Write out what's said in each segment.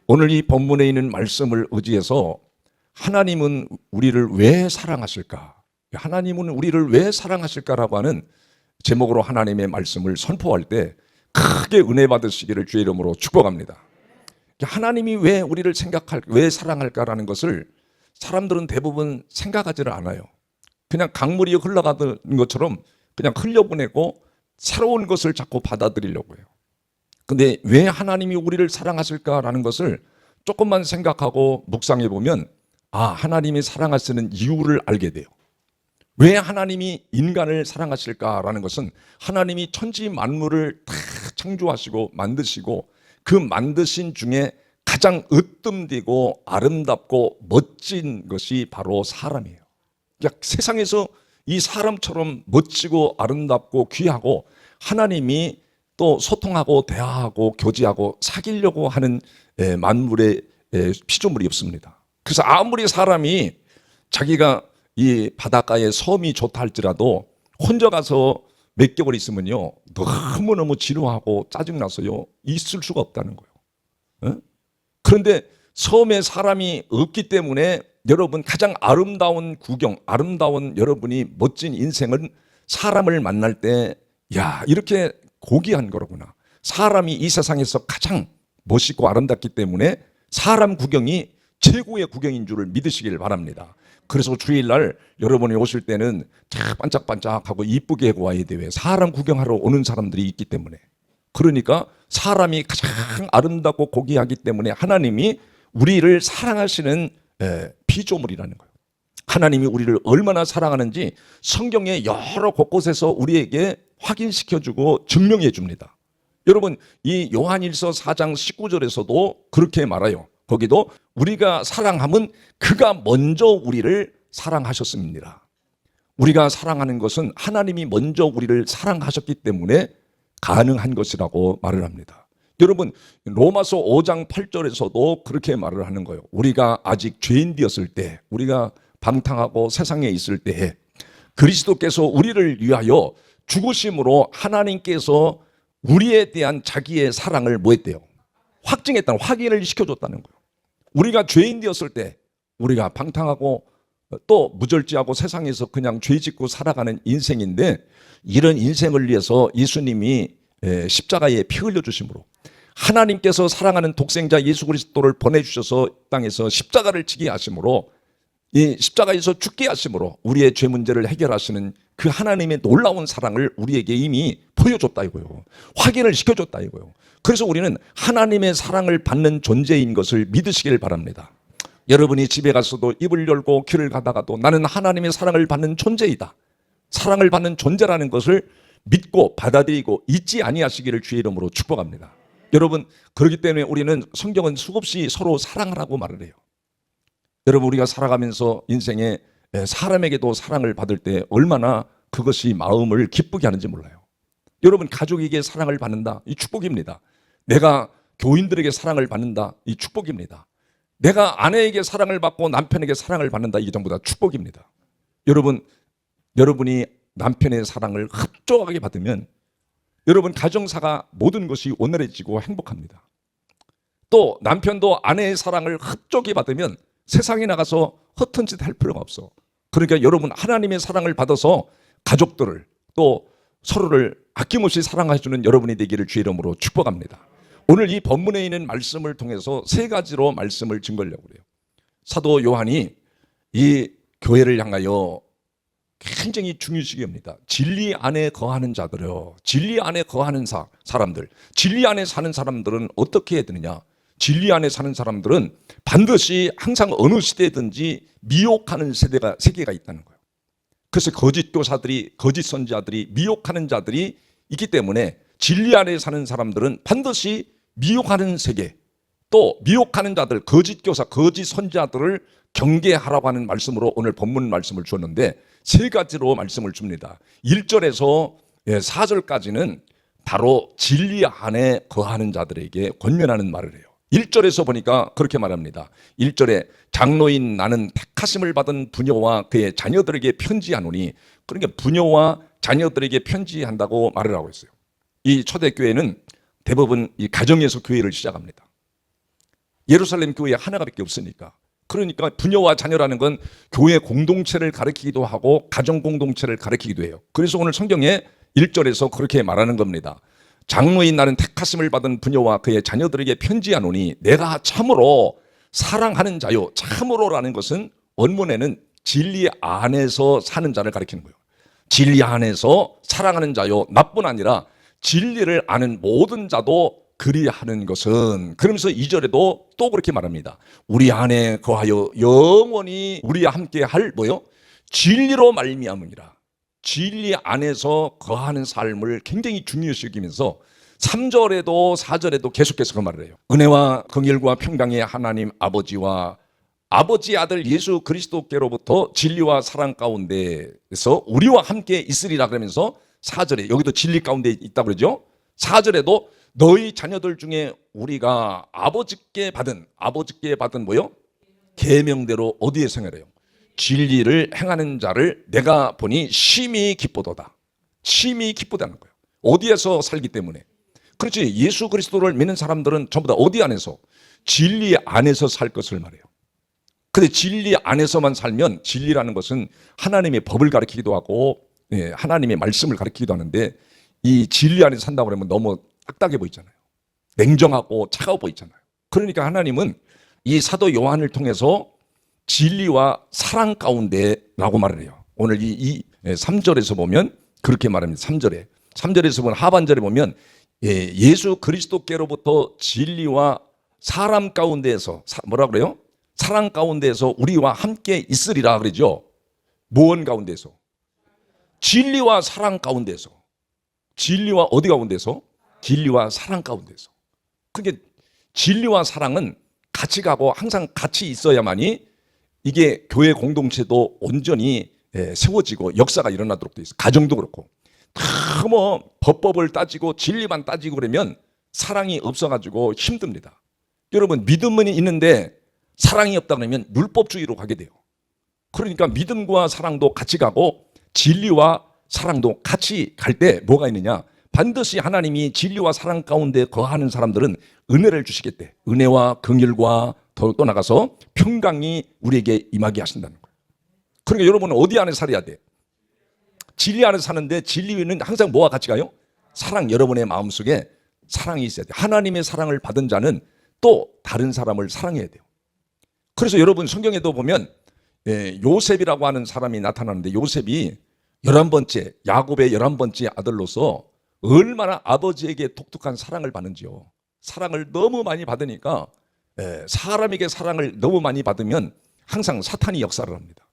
오늘 이 본문에 있는 말씀을 의지해서 하나님은 우리를 왜 사랑하실까? 하나님은 우리를 왜 사랑하실까라고 하는 제목으로 하나님의 말씀을 선포할 때 크게 은혜 받으시기를 주의 이름으로 축복합니다. 하나님이 왜 우리를 왜 사랑할까라는 것을 사람들은 대부분 생각하지를 않아요. 그냥 강물이 흘러가는 것처럼 그냥 흘려보내고 새로운 것을 자꾸 받아들이려고 해요. 근데 왜 하나님이 우리를 사랑하실까라는 것을 조금만 생각하고 묵상해 보면 하나님이 사랑하시는 이유를 알게 돼요. 왜 하나님이 인간을 사랑하실까라는 것은 하나님이 천지 만물을 다 창조하시고 만드시고 그 만드신 중에 가장 으뜸되고 아름답고 멋진 것이 바로 사람이에요. 그러니까 세상에서 이 사람처럼 멋지고 아름답고 귀하고 하나님이 또 소통하고 대화하고 교제하고 사귀려고 하는 만물의 피조물이 없습니다. 그래서 아무리 사람이 자기가 이 바닷가에 섬이 좋다 할지라도 혼자 가서 몇 개월 있으면요 너무너무 지루하고 짜증나서요 있을 수가 없다는 거예요. 그런데 섬에 사람이 없기 때문에 여러분 가장 아름다운 구경, 아름다운 여러분이 멋진 인생은 사람을 만날 때 이렇게 고귀한 거로구나. 사람이 이 세상에서 가장 멋있고 아름답기 때문에 사람 구경이 최고의 구경인 줄을 믿으시길 바랍니다. 그래서 주일날 여러분이 오실 때는 반짝반짝하고 이쁘게 와야 돼요. 사람 구경하러 오는 사람들이 있기 때문에. 그러니까 사람이 가장 아름답고 고귀하기 때문에 하나님이 우리를 사랑하시는 피조물이라는 거예요. 하나님이 우리를 얼마나 사랑하는지 성경의 여러 곳곳에서 우리에게 확인시켜주고 증명해 줍니다. 여러분 이 요한일서 4장 19절에서도 그렇게 말해요. 거기도 우리가 사랑함은 그가 먼저 우리를 사랑하셨습니다. 우리가 사랑하는 것은 하나님이 먼저 우리를 사랑하셨기 때문에 가능한 것이라고 말을 합니다. 여러분 로마서 5장 8절에서도 그렇게 말을 하는 거예요. 우리가 아직 죄인 되었을 때, 우리가 방탕하고 세상에 있을 때에 그리스도께서 우리를 위하여 죽으심으로 하나님께서 우리에 대한 자기의 사랑을 뭐 했대요? 확증했다는, 확인을 시켜줬다는 거예요. 우리가 죄인 되었을 때, 우리가 방탕하고 또 무절제하고 세상에서 그냥 죄 짓고 살아가는 인생인데 이런 인생을 위해서 예수님이 십자가에 피 흘려주심으로 하나님께서 사랑하는 독생자 예수 그리스도를 보내주셔서 땅에서 십자가를 지게 하심으로 이 십자가에서 죽게 하심으로 우리의 죄 문제를 해결하시는 그 하나님의 놀라운 사랑을 우리에게 이미 보여줬다 이거요. 확인을 시켜줬다 이거요. 그래서 우리는 하나님의 사랑을 받는 존재인 것을 믿으시길 바랍니다. 여러분이 집에 가서도 입을 열고 길을 가다가도 나는 하나님의 사랑을 받는 존재이다. 사랑을 받는 존재라는 것을 믿고 받아들이고 잊지 아니하시기를 주의 이름으로 축복합니다. 여러분 그렇기 때문에 우리는 성경은 수없이 서로 사랑하라고 말을 해요. 여러분 우리가 살아가면서 인생에 사람에게도 사랑을 받을 때 얼마나 그것이 마음을 기쁘게 하는지 몰라요. 여러분 가족에게 사랑을 받는다 이 축복입니다. 내가 교인들에게 사랑을 받는다 이 축복입니다. 내가 아내에게 사랑을 받고 남편에게 사랑을 받는다 이게 전부 다 축복입니다. 여러분이 남편의 사랑을 흡족하게 받으면 여러분 가정사가 모든 것이 원활해지고 행복합니다. 또 남편도 아내의 사랑을 흡족히 받으면 세상에 나가서 허튼 짓 할 필요가 없어. 그러니까 여러분 하나님의 사랑을 받아서 가족들을 또 서로를 아낌없이 사랑해주는 여러분이 되기를 주의 이름으로 축복합니다. 오늘 이 본문에 있는 말씀을 통해서 세 가지로 말씀을 증거하려고 그래요. 사도 요한이 이 교회를 향하여 굉장히 중요시게 합니다. 진리 안에 거하는 자들요. 진리 안에 거하는 사람들. 진리 안에 사는 사람들은 어떻게 해야 되느냐? 진리 안에 사는 사람들은 반드시 항상 어느 시대든지 미혹하는 세계가 있다는 거예요. 그래서 거짓 교사들이, 거짓 선지자들이, 미혹하는 자들이 있기 때문에 진리 안에 사는 사람들은 반드시 미혹하는 세계, 또 미혹하는 자들, 거짓 교사, 거짓 선지자들을 경계하라고 하는 말씀으로 오늘 본문 말씀을 주었는데 세 가지로 말씀을 줍니다. 1절에서 4절까지는 바로 진리 안에 거하는 자들에게 권면하는 말을 해요. 1절에서 보니까 그렇게 말합니다. 1절에 장로인 나는 택하심을 받은 부녀와 그의 자녀들에게 편지하노니, 그러니까 부녀와 자녀들에게 편지한다고 말을 하고 있어요. 이 초대교회는 대부분 이 가정에서 교회를 시작합니다. 예루살렘 교회 하나밖에 없으니까. 그러니까 부녀와 자녀라는 건 교회 공동체를 가리키기도 하고 가정 공동체를 가리키기도 해요. 그래서 오늘 성경에 1절에서 그렇게 말하는 겁니다. 장로인 나는 택하심을 받은 부녀와 그의 자녀들에게 편지하노니 내가 참으로 사랑하는 자요. 참으로라는 것은 원문에는 진리 안에서 사는 자를 가리키는 거예요. 진리 안에서 사랑하는 자요. 나뿐 아니라 진리를 아는 모든 자도 그리하는 것은, 그러면서 2절에도 또 그렇게 말합니다. 우리 안에 거하여 영원히 우리와 함께 할 뭐요? 진리로 말미암으니라. 진리 안에서 거하는 삶을 굉장히 중요시 여기면서 3절에도 4절에도 계속해서 그 말을 해요. 은혜와 긍휼과 평강의 하나님 아버지와 아버지의 아들 예수 그리스도께로부터 진리와 사랑 가운데에서 우리와 함께 있으리라 그러면서 4절에 여기도 진리 가운데 있다고 그러죠. 4절에도 너희 자녀들 중에 우리가 아버지께 받은 뭐요? 계명대로 어디에 생활해요? 진리를 행하는 자를 내가 보니 심히 기쁘도다. 심히 기쁘다는 거예요. 어디에서 살기 때문에. 그렇지. 예수 그리스도를 믿는 사람들은 전부 다 어디 안에서? 진리 안에서 살 것을 말해요. 근데 진리 안에서만 살면, 진리라는 것은 하나님의 법을 가리키기도 하고 하나님의 말씀을 가리키기도 하는데, 이 진리 안에서 산다고 그러면 너무 딱딱해 보이잖아요. 냉정하고 차가워 보이잖아요. 그러니까 하나님은 이 사도 요한을 통해서 진리와 사랑 가운데라고 말을 해요. 오늘 이 3절에서 보면 그렇게 말합니다. 3절에서 보면 하반절에 보면 예수 그리스도께로부터 진리와 사람 가운데에서 뭐라 그래요? 사랑 가운데에서 우리와 함께 있으리라 그러죠. 무언 가운데서? 진리와 사랑 가운데서. 진리와 어디 가운데서? 진리와 사랑 가운데서. 그게 진리와 사랑은 같이 가고 항상 같이 있어야만이 이게 교회 공동체도 온전히 세워지고 역사가 일어나도록 돼 있어요. 가정도 그렇고. 다 뭐 법법을 따지고 진리만 따지고 그러면 사랑이 없어가지고 힘듭니다. 여러분, 믿음은 있는데 사랑이 없다 그러면 율법주의로 가게 돼요. 그러니까 믿음과 사랑도 같이 가고 진리와 사랑도 같이 갈 때 뭐가 있느냐? 반드시 하나님이 진리와 사랑 가운데 거하는 사람들은 은혜를 주시겠대. 은혜와 긍휼과 더 나가서 평강이 우리에게 임하게 하신다는 거예요. 그러니까 여러분은 어디 안에 살아야 돼? 진리 안에 사는데 진리는 항상 뭐와 같이 가요? 사랑. 여러분의 마음속에 사랑이 있어야 돼요. 하나님의 사랑을 받은 자는 또 다른 사람을 사랑해야 돼요. 그래서 여러분 성경에도 보면 요셉이라고 하는 사람이 나타나는데, 요셉이 11번째, 야곱의 11번째 아들로서 얼마나 아버지에게 독특한 사랑을 받는지요. 사랑을 너무 많이 받으니까, 사람에게 사랑을 너무 많이 받으면 항상 사탄이 역사를 합니다.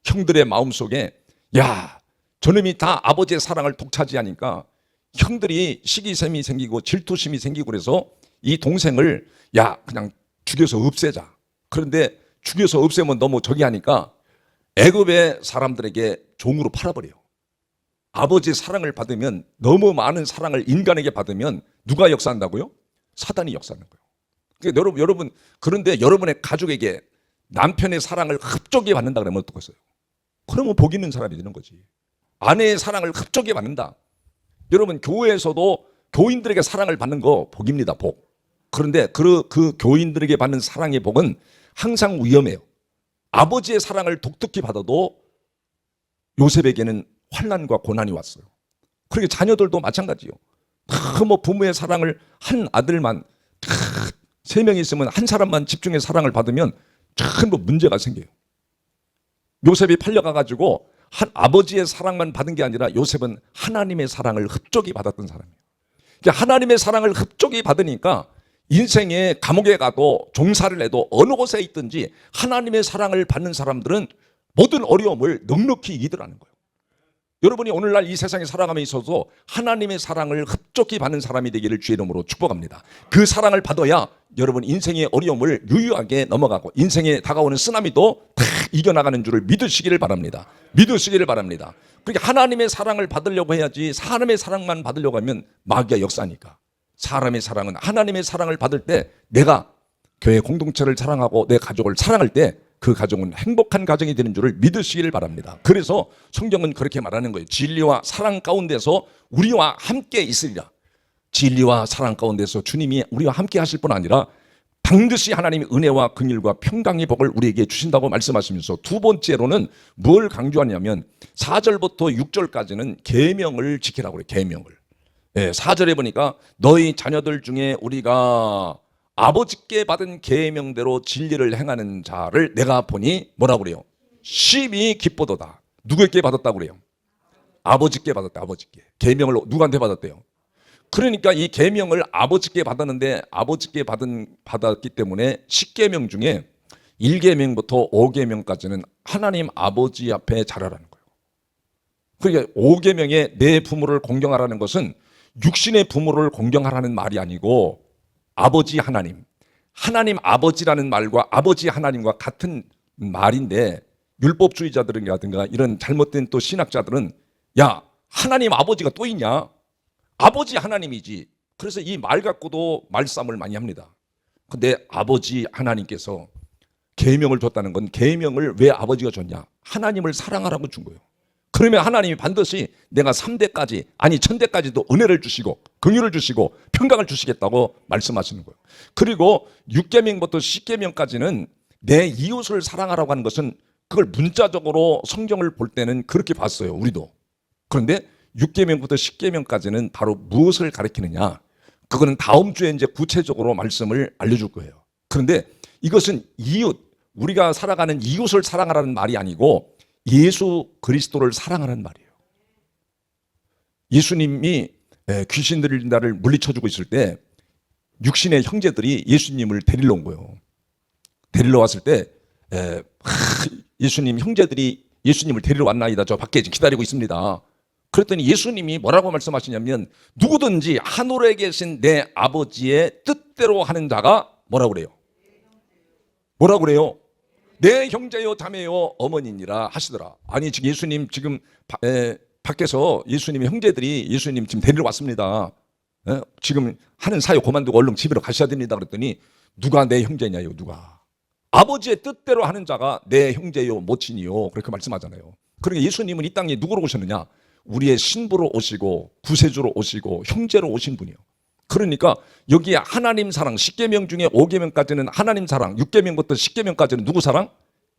형들의 마음속에 야, 저놈이 다 아버지의 사랑을 독차지하니까 형들이 시기샘이 생기고 질투심이 생기고 그래서 이 동생을 야, 그냥 죽여서 없애자. 그런데 죽여서 없애면 너무 저기 하니까 애굽의 사람들에게 종으로 팔아버려요. 아버지의 사랑을 받으면, 너무 많은 사랑을 인간에게 받으면 누가 역사한다고요? 사단이 역사하는 거예요. 그러니까 여러분, 그런데 여러분의 가족에게 남편의 사랑을 흡족히 받는다 그러면 어떡하겠어요? 그러면 복 있는 사람이 되는 거지. 아내의 사랑을 흡족히 받는다. 여러분, 교회에서도 교인들에게 사랑을 받는 거 복입니다. 복. 그런데 그 교인들에게 받는 사랑의 복은 항상 위험해요. 아버지의 사랑을 독특히 받아도 요셉에게는 환난과 고난이 왔어요. 그렇게 자녀들도 마찬가지요. 뭐 부모의 사랑을 한 아들만, 3명이 있으면 한 사람만 집중해 사랑을 받으면 참 뭐 문제가 생겨요. 요셉이 팔려가가지고 한 아버지의 사랑만 받은 게 아니라 요셉은 하나님의 사랑을 흡족히 받았던 사람이에요. 그러니까 하나님의 사랑을 흡족히 받으니까 인생에 감옥에 가도 종살이를 해도 어느 곳에 있든지 하나님의 사랑을 받는 사람들은 모든 어려움을 넉넉히 이기더라는 거예요. 여러분이 오늘날 이 세상에 살아감에 있어서 하나님의 사랑을 흡족히 받는 사람이 되기를 주의 이름으로 축복합니다. 그 사랑을 받아야 여러분 인생의 어려움을 유유하게 넘어가고 인생에 다가오는 쓰나미도 다 이겨나가는 줄을 믿으시기를 바랍니다. 믿으시기를 바랍니다. 그러니까 하나님의 사랑을 받으려고 해야지, 사람의 사랑만 받으려고 하면 마귀가 역사하니까. 사람의 사랑은, 하나님의 사랑을 받을 때 내가 교회 공동체를 사랑하고 내 가족을 사랑할 때 그 가정은 행복한 가정이 되는 줄을 믿으시기를 바랍니다. 그래서 성경은 그렇게 말하는 거예요. 진리와 사랑 가운데서 우리와 함께 있으리라. 진리와 사랑 가운데서 주님이 우리와 함께 하실 뿐 아니라 반드시 하나님이 은혜와 긍휼과 평강의 복을 우리에게 주신다고 말씀하시면서 두 번째로는 뭘 강조하냐면 4절부터 6절까지는 계명을 지키라고 그래요. 계명을. 4절에 보니까 너희 자녀들 중에 우리가 아버지께 받은 계명대로 진리를 행하는 자를 내가 보니 뭐라고 그래요? 심히 기쁘도다. 누구에게 받았다고 그래요? 아버지께 받았다. 아버지께. 계명을 누구한테 받았대요? 그러니까 이 계명을 아버지께 받았는데 아버지께 받았기 때문에 10계명 중에 1계명부터 5계명까지는 하나님 아버지 앞에 잘하라는 거예요. 그러니까 5계명에 내 부모를 공경하라는 것은 육신의 부모를 공경하라는 말이 아니고 아버지 하나님, 하나님 아버지라는 말과 아버지 하나님과 같은 말인데 율법주의자들이라든가 이런 잘못된 또 신학자들은 야, 하나님 아버지가 또 있냐? 아버지 하나님이지. 그래서 이 말 갖고도 말싸움을 많이 합니다. 근데 아버지 하나님께서 계명을 줬다는 건 계명을 왜 아버지가 줬냐? 하나님을 사랑하라고 준 거예요. 그러면 하나님이 반드시 내가 3대까지 아니 1000대까지도 은혜를 주시고 긍휼을 주시고 평강을 주시겠다고 말씀하시는 거예요. 그리고 6계명부터 10계명까지는 내 이웃을 사랑하라고 하는 것은 그걸 문자적으로 성경을 볼 때는 그렇게 봤어요. 우리도. 그런데 6계명부터 10계명까지는 바로 무엇을 가리키느냐? 그거는 다음 주에 이제 구체적으로 말씀을 알려줄 거예요. 그런데 이것은 이웃, 우리가 살아가는 이웃을 사랑하라는 말이 아니고 예수 그리스도를 사랑하는 말이에요. 예수님이 귀신 들린 자를 물리쳐주고 있을 때 육신의 형제들이 예수님을 데리러 온 거예요. 데리러 왔을 때 예수님 형제들이 예수님을 데리러 왔나이다. 저 밖에 기다리고 있습니다. 그랬더니 예수님이 뭐라고 말씀하시냐면 누구든지 하늘에 계신 내 아버지의 뜻대로 하는 자가 뭐라고 그래요? 뭐라고 그래요? 내 형제요 자매요 어머니니라 하시더라. 아니 지금 예수님 지금 밖에서 예수님의 형제들이 예수님 지금 데리러 왔습니다. 지금 하는 사역 그만두고 얼른 집으로 가셔야 됩니다. 그랬더니 누가 내 형제냐요? 누가? 아버지의 뜻대로 하는 자가 내 형제요 모친이요 그렇게 말씀하잖아요. 그러니까 예수님은 이 땅에 누구로 오셨느냐? 우리의 신부로 오시고 구세주로 오시고 형제로 오신 분이요. 그러니까 여기에 하나님 사랑 10계명 중에 5계명까지는 하나님 사랑, 6계명부터 10계명까지는 누구 사랑?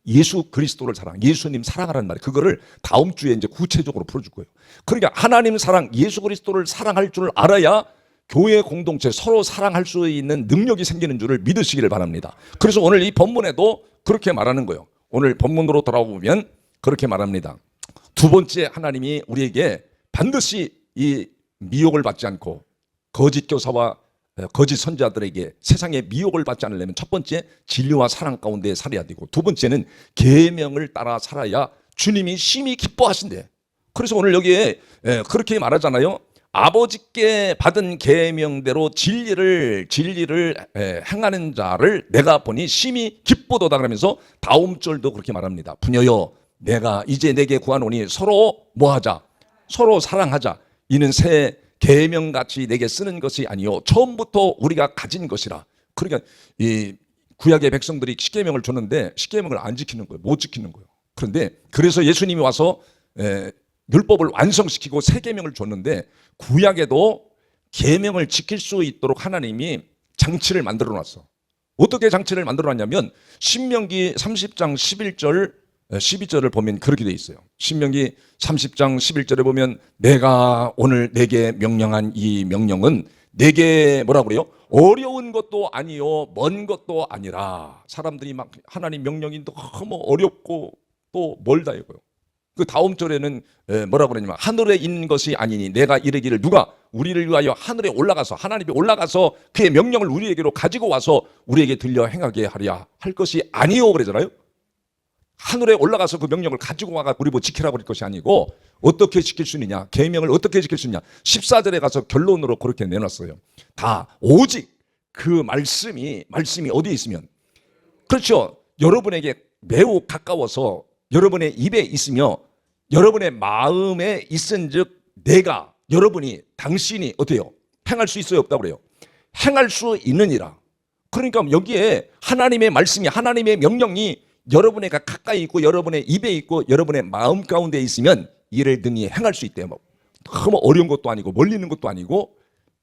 예수 그리스도를 사랑, 예수님 사랑하라는 말이에요. 그거를 다음 주에 이제 구체적으로 풀어줄 거예요. 그러니까 하나님 사랑, 예수 그리스도를 사랑할 줄 알아야 교회 공동체 서로 사랑할 수 있는 능력이 생기는 줄을 믿으시기를 바랍니다. 그래서 오늘 이 본문에도 그렇게 말하는 거예요. 오늘 본문으로 돌아오면 그렇게 말합니다. 두 번째, 하나님이 우리에게 반드시 이 미혹을 받지 않고 거짓 교사와 거짓 선지자들에게 세상의 미혹을 받지 않으려면 첫 번째 진리와 사랑 가운데 살아야 되고 두 번째는 계명을 따라 살아야 주님이 심히 기뻐하신대. 그래서 오늘 여기에 그렇게 말하잖아요. 아버지께 받은 계명대로 진리를 행하는 자를 내가 보니 심히 기쁘도다 그러면서 다음 절도 그렇게 말합니다. 부녀여 내가 이제 내게 구하노니 서로 뭐하자? 서로 사랑하자. 이는 새 계명같이 내게 쓰는 것이 아니요 처음부터 우리가 가진 것이라. 그러니까 이 구약의 백성들이 10계명을 줬는데 10계명을 안 지키는 거예요. 못 지키는 거예요. 그런데 그래서 예수님이 와서 율법을 완성시키고 새 계명을 줬는데 구약에도 계명을 지킬 수 있도록 하나님이 장치를 만들어 놨어. 어떻게 장치를 만들어 놨냐면 신명기 30장 11절 12절을 보면 그렇게 돼 있어요. 신명기 30장 11절에 보면 내가 오늘 내게 명령한 이 명령은 내게 뭐라 그래요? 어려운 것도 아니요 먼 것도 아니라. 사람들이 막 하나님 명령이 너무 어렵고 또 멀다 이거요. 그 다음 절에는 뭐라 그러냐면 하늘에 있는 것이 아니니 내가 이르기를 누가 우리를 위하여 하늘에 올라가서 하나님이 올라가서 그의 명령을 우리에게로 가지고 와서 우리에게 들려 행하게 하랴 할 것이 아니요 그러잖아요. 하늘에 올라가서 그 명령을 가지고 와가 우리 뭐 지키라고 그럴 것이 아니고 어떻게 지킬 수 있느냐? 계명을 어떻게 지킬 수 있느냐? 14절에 가서 결론으로 그렇게 내놨어요. 다 오직 그 말씀이 어디에 있으면 그렇죠. 여러분에게 매우 가까워서 여러분의 입에 있으며 여러분의 마음에 있은즉 내가 여러분이 당신이 어때요? 행할 수 있어요? 없다고 그래요? 행할 수 있느니라. 그러니까 여기에 하나님의 말씀이 하나님의 명령이 여러분에게 가까이 있고 여러분의 입에 있고 여러분의 마음 가운데 있으면 이를 능히 행할 수 있대요. 너무 어려운 것도 아니고 멀리 있는 것도 아니고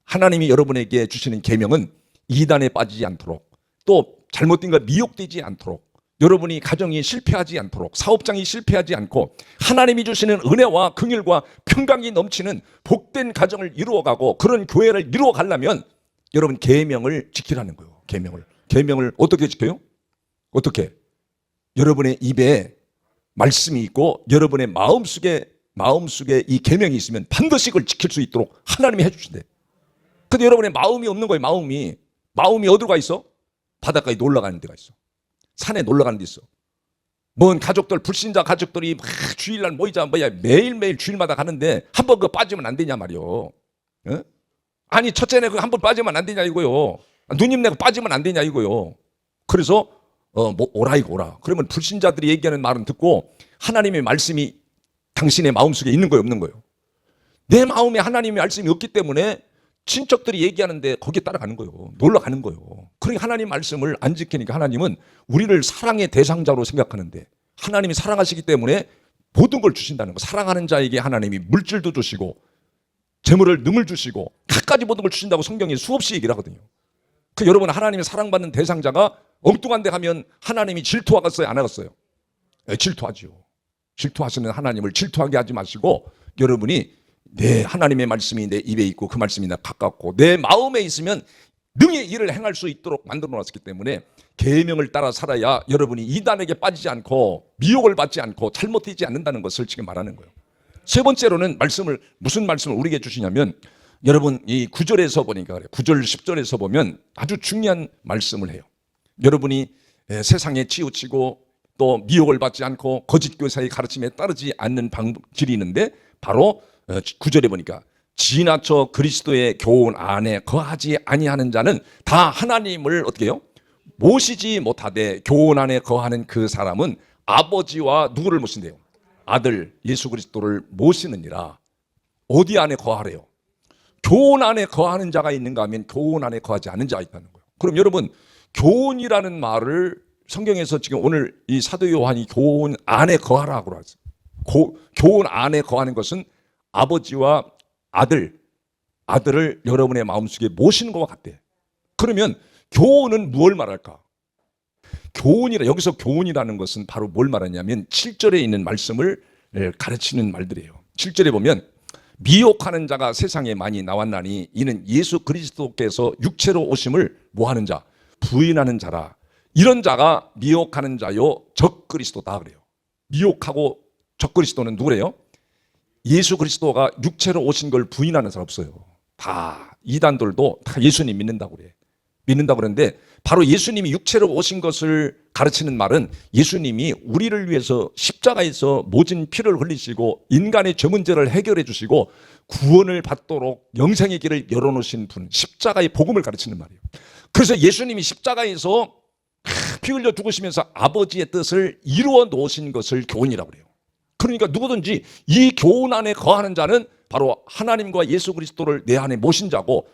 하나님이 여러분에게 주시는 계명은 이단에 빠지지 않도록 또 잘못된 거 미혹되지 않도록, 여러분이 가정이 실패하지 않도록, 사업장이 실패하지 않고 하나님이 주시는 은혜와 긍휼과 평강이 넘치는 복된 가정을 이루어가고 그런 교회를 이루어가려면 여러분 계명을 지키라는 거예요. 계명을 어떻게 지켜요? 어떻게? 여러분의 입에 말씀이 있고 여러분의 마음속에 이 계명이 있으면 반드시 그걸 지킬 수 있도록 하나님이 해주신대. 근데 여러분의 마음이 없는 거예요. 마음이 어디로 가 있어? 바닷가에 놀러 가는 데가 있어. 산에 놀러 가는 데 있어. 뭔 가족들, 불신자 가족들이 막 주일날 모이자 매일매일 주일마다 가는데 한 번 그거 빠지면 안 되냐 말이요. 어? 아니 첫째네 그 한 번 빠지면 안 되냐 이거요. 누님네 그 빠지면 안 되냐 이거요. 그래서 오라 이거 오라. 그러면 불신자들이 얘기하는 말은 듣고 하나님의 말씀이 당신의 마음속에 있는 거예요, 없는 거예요? 내 마음에 하나님의 말씀이 없기 때문에 친척들이 얘기하는데 거기에 따라가는 거예요. 놀러 가는 거예요. 그러니까 하나님 말씀을 안 지키니까 하나님은 우리를 사랑의 대상자로 생각하는데 하나님이 사랑하시기 때문에 모든 걸 주신다는 거. 사랑하는 자에게 하나님이 물질도 주시고 재물을 능을 주시고 갖가지 모든 걸 주신다고 성경이 수없이 얘기를 하거든요. 그 여러분 하나님의 사랑받는 대상자가 엉뚱한 데 가면 하나님이 질투하겠어요? 안 하겠어요? 네, 질투하죠. 질투하시는 하나님을 질투하게 하지 마시고 여러분이 내 하나님의 말씀이 내 입에 있고 그 말씀이 나 가깝고 내 마음에 있으면 능히 일을 행할 수 있도록 만들어 놨기 때문에 계명을 따라 살아야 여러분이 이단에게 빠지지 않고 미혹을 받지 않고 잘못되지 않는다는 것을 지금 말하는 거예요. 세 번째로는 무슨 말씀을 우리에게 주시냐면 여러분 이 9절에서 보니까 그래요. 9절 10절에서 보면 아주 중요한 말씀을 해요. 여러분이 세상에 치우치고 또 미혹을 받지 않고 거짓 교사의 가르침에 따르지 않는 방질이 있는데 바로 9절에 보니까 지나쳐 그리스도의 교훈 안에 거하지 아니하는 자는 다 하나님을 어떻게 해요? 모시지 못하되 교훈 안에 거하는 그 사람은 아버지와 누구를 모신대요? 아들 예수 그리스도를 모시느니라. 어디 안에 거하래요? 교훈 안에 거하는 자가 있는가 하면 교훈 안에 거하지 않는 자가 있다는 거예요. 그럼 여러분 교훈이라는 말을 성경에서 지금 오늘 이 사도 요한이 교훈 안에 거하라고 그러죠. 교훈 안에 거하는 것은 아버지와 아들을 여러분의 마음속에 모시는 것과 같대. 그러면 교훈은 무엇을 말할까? 여기서 교훈이라는 것은 바로 뭘 말하냐면 7절에 있는 말씀을 가르치는 말들이에요. 7절에 보면 미혹하는 자가 세상에 많이 나왔나니 이는 예수 그리스도께서 육체로 오심을 뭐하는 자? 부인하는 자라. 이런 자가 미혹하는 자요 적그리스도다 그래요. 미혹하고 적그리스도는 누구래요? 예수 그리스도가 육체로 오신 걸 부인하는 사람 없어요. 다 이단들도 다 예수님 믿는다고 그래. 믿는다고 그러는데 바로 예수님이 육체로 오신 것을 가르치는 말은 예수님이 우리를 위해서 십자가에서 모진 피를 흘리시고 인간의 죄 문제를 해결해 주시고 구원을 받도록 영생의 길을 열어놓으신 분, 십자가의 복음을 가르치는 말이에요. 그래서 예수님이 십자가에서 피 흘려 죽으시면서 아버지의 뜻을 이루어 놓으신 것을 교훈이라고 그래요. 그러니까 누구든지 이 교훈 안에 거하는 자는 바로 하나님과 예수 그리스도를 내 안에 모신 자고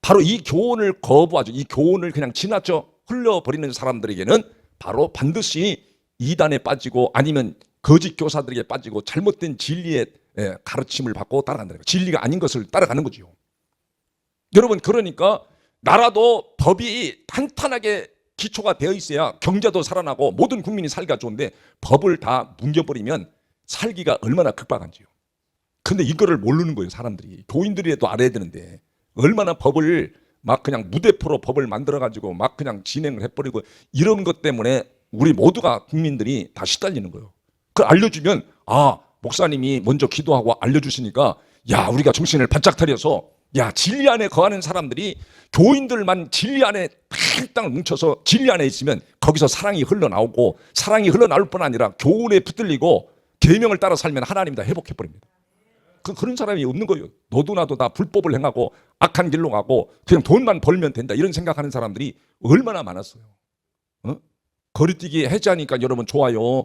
바로 이 교훈을 거부하죠. 이 교훈을 그냥 지나쳐 흘려버리는 사람들에게는 바로 반드시 이단에 빠지고 아니면 거짓 교사들에게 빠지고 잘못된 진리의 가르침을 받고 따라간다는 거예요. 진리가 아닌 것을 따라가는 거죠. 여러분 그러니까 나라도 법이 탄탄하게 기초가 되어 있어야 경제도 살아나고 모든 국민이 살기가 좋은데 법을 다 뭉겨버리면 살기가 얼마나 급박한지요. 근데 이거를 모르는 거예요. 사람들이. 교인들이라도 알아야 되는데 얼마나 법을 막 그냥 무대포로 법을 만들어가지고 막 그냥 진행을 해버리고 이런 것 때문에 우리 모두가 국민들이 다 시달리는 거예요. 그걸 알려주면 목사님이 먼저 기도하고 알려주시니까 야 우리가 정신을 바짝 차려서 야 진리 안에 거하는 사람들이 교인들만 진리 안에 탁 뭉쳐서 진리 안에 있으면 거기서 사랑이 흘러나오고 사랑이 흘러나올 뿐 아니라 교훈에 붙들리고 계명을 따라 살면 하나님 다 회복해버립니다. 그런 사람이 없는 거예요. 너도 나도 다 불법을 행하고 악한 길로 가고 그냥 돈만 벌면 된다 이런 생각하는 사람들이 얼마나 많았어요. 거리뛰기 해제하니까 여러분 좋아요.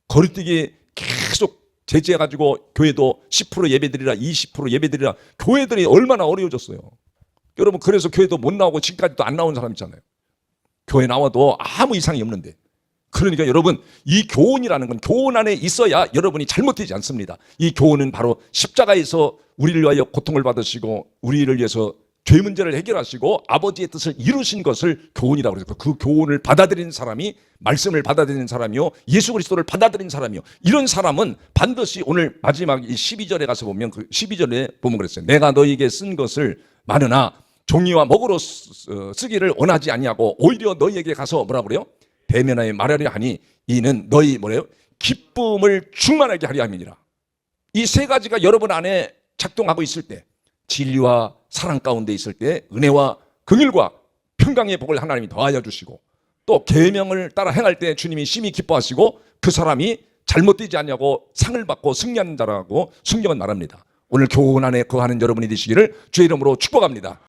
거리뛰기 계속 제재해가지고 교회도 10% 예배드리라 20% 예배드리라 교회들이 얼마나 어려워졌어요. 여러분 그래서 교회도 못 나오고 지금까지도 안 나온 사람 있잖아요. 교회 나와도 아무 이상이 없는데 그러니까 여러분 이 교훈이라는 건 교훈 안에 있어야 여러분이 잘못되지 않습니다. 이 교훈은 바로 십자가에서 우리를 위하여 고통을 받으시고 우리를 위해서 죄 문제를 해결하시고 아버지의 뜻을 이루신 것을 교훈이라고 그래서 그 교훈을 받아들이는 사람이 말씀을 받아들이는 사람이요 예수 그리스도를 받아들이는 사람이요 이런 사람은 반드시 오늘 마지막 이 12절에 가서 보면 그 12절에 보면 그랬어요. 내가 너희에게 쓴 것을 많으나 종이와 먹으로 쓰기를 원하지 아니하고 오히려 너희에게 가서 뭐라 그래요? 대면하여 말하려 하니 이는 너희 뭐래요? 기쁨을 충만하게 하려 함이니라. 이 세 가지가 여러분 안에 작동하고 있을 때 진리와 사랑 가운데 있을 때 은혜와 긍휼과 평강의 복을 하나님이 더하여 주시고 또 계명을 따라 행할 때 주님이 심히 기뻐하시고 그 사람이 잘못되지 않냐고 상을 받고 승리하는 자라고 성경은 말합니다. 오늘 교훈 안에 거하는 여러분이 되시기를 주의 이름으로 축복합니다.